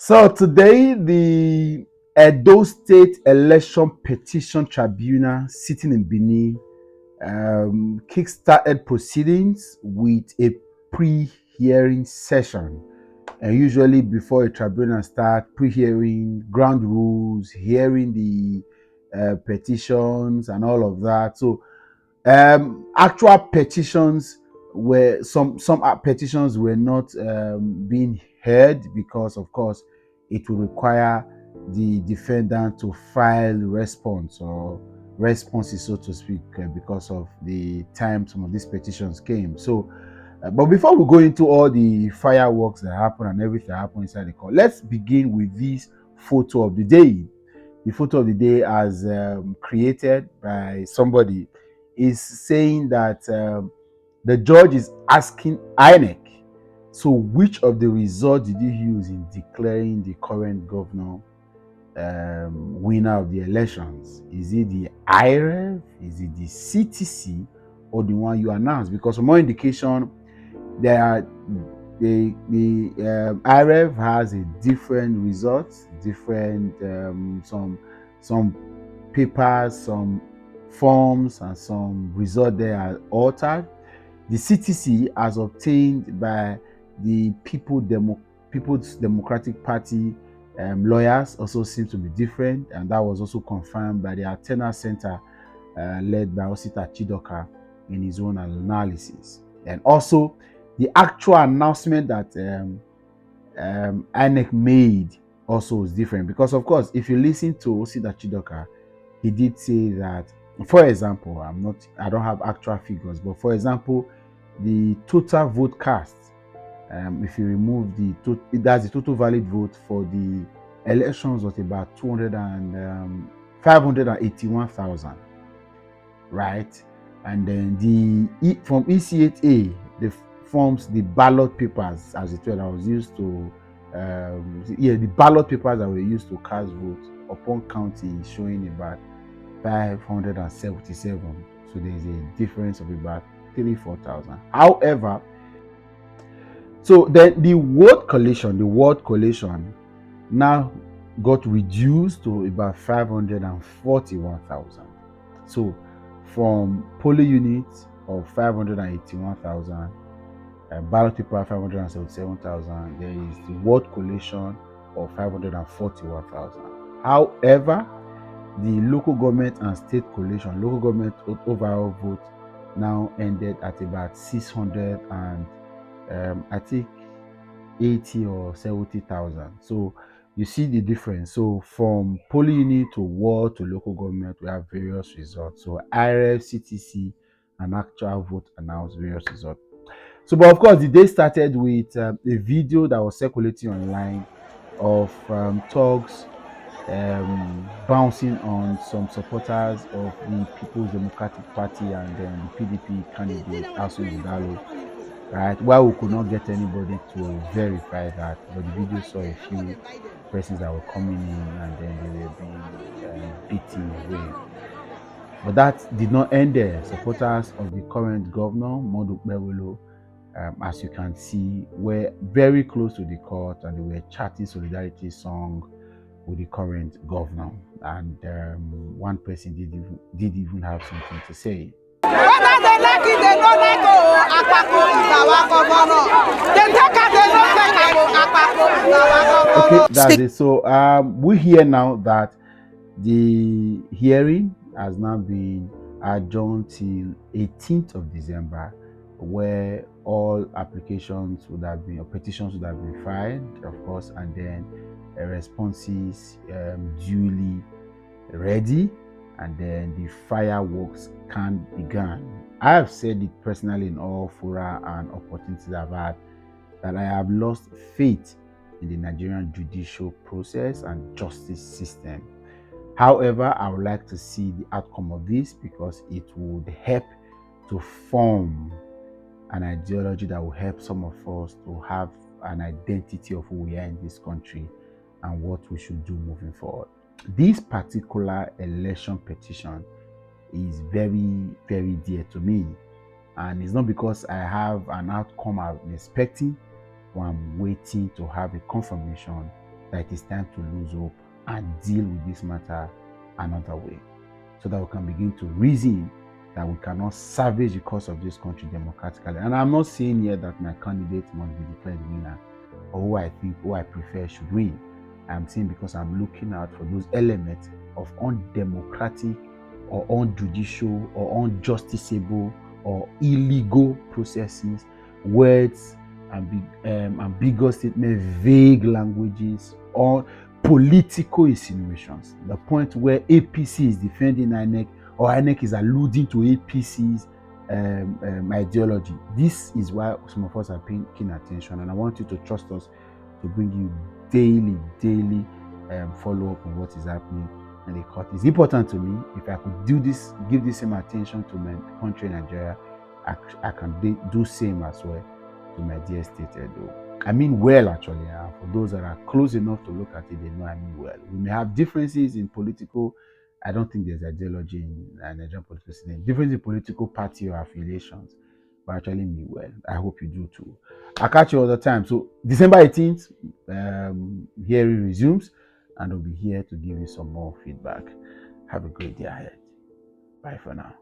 So today, the Edo Election Petition Tribunal sitting in Benin kick-started proceedings with a pre-hearing session. And usually before a tribunal starts, pre-hearing, ground rules, hearing the petitions and all of that. So actual petitions were some petitions were not being heard because, of course, it will require the defendant to file response or responses, so to speak, because of the time some of these petitions came. So, but before we go into all the fireworks that happen and everything that happened inside the court, let's begin with this photo of the day. The photo of the day, as created by somebody, is saying that the judge is asking INEC, so which of the results did you use in declaring the current governor winner of the elections? Is it the IREV, is it the CTC, or the one you announced? Because for more indication, there are the IREV has a different results, different some papers, some forms, and some result there are altered. The CTC, as obtained by the People's Democratic Party lawyers, also seems to be different, and that was also confirmed by the Atena Center led by Osita Chidoka in his own analysis. And also, the actual announcement that INEC made also is different, because, of course, if you listen to Osita Chidoka, he did say that, for example, I don't have actual figures, but for example, the total vote cast, if you remove that's the total valid vote for the elections, was about 581,000, right? And then from EC8A, the forms, the ballot papers, as it were, that was used to the ballot papers that were used to cast votes upon counting, is showing about 577. So there's a difference of about 3,000-4,000. However, so then the word collation now got reduced to about 541,000. So from polling units of 581,000, ballot paper 577,000, there is the word collation of 541,000. However, the local government and state collation, local government overall vote now ended at about 600 and I think 80 or 70,000. So you see the difference. So from polling unit to ward to local government, we have various results. So IRF, CTC, and actual vote announced various results. So, but of course, the day started with a video that was circulating online of thugs bouncing on some supporters of the People's Democratic Party and then the PDP candidate, Asu Igalo, right? While we could not get anybody to verify that, but the video saw a few persons that were coming in and then they were being beaten away. But that did not end there. Supporters of the current governor, Modu Bewolo, as you can see, were very close to the court and they were chanting solidarity song with the current governor. And one person did even have something to say. Whether they like it, they don't like Akpako is our governor. They take it, they don't take Akpako is our governor. Okay, that's it. So we hear now that the hearing has now been adjourned till 18th of December, where all applications would have been, or petitions would have been filed, of course, and then responses duly ready, and then the fireworks can begin. I have said it personally in all fora and opportunities I've had that I have lost faith in the Nigerian judicial process and justice system. However, I would like to see the outcome of this, because it would help to form an ideology that will help some of us to have an identity of who we are in this country and what we should do moving forward. This particular election petition is very, very dear to me, and it's not because I have an outcome I'm expecting or I'm waiting to have a confirmation that it is time to lose hope and deal with this matter another way, so that we can begin to reason that we cannot salvage the cause of this country democratically. And I'm not saying here that my candidate must be declared winner or who I prefer should win. I'm saying because I'm looking out for those elements of undemocratic or unjudicial or unjusticeable or illegal processes, words, ambiguous statements, vague languages, or political insinuations. The point where APC is defending INEC or INEC is alluding to APC's ideology. This is why some of us are paying keen attention, and I want you to trust us to bring you daily follow up on what is happening in the court. It's important to me. If I could do this, give the same attention to my country, Nigeria, I can do same as well to my dear state, Edo. I mean well, actually. For those that are close enough to look at it, they know I mean well. We may have differences in political. I don't think there's ideology in Nigerian political system. Difference in political party or affiliations, but actually mean well. I hope you do too. I'll catch you all the time. So December 18th, hearing resumes, and I'll be here to give you some more feedback. Have a great day ahead. Bye for now.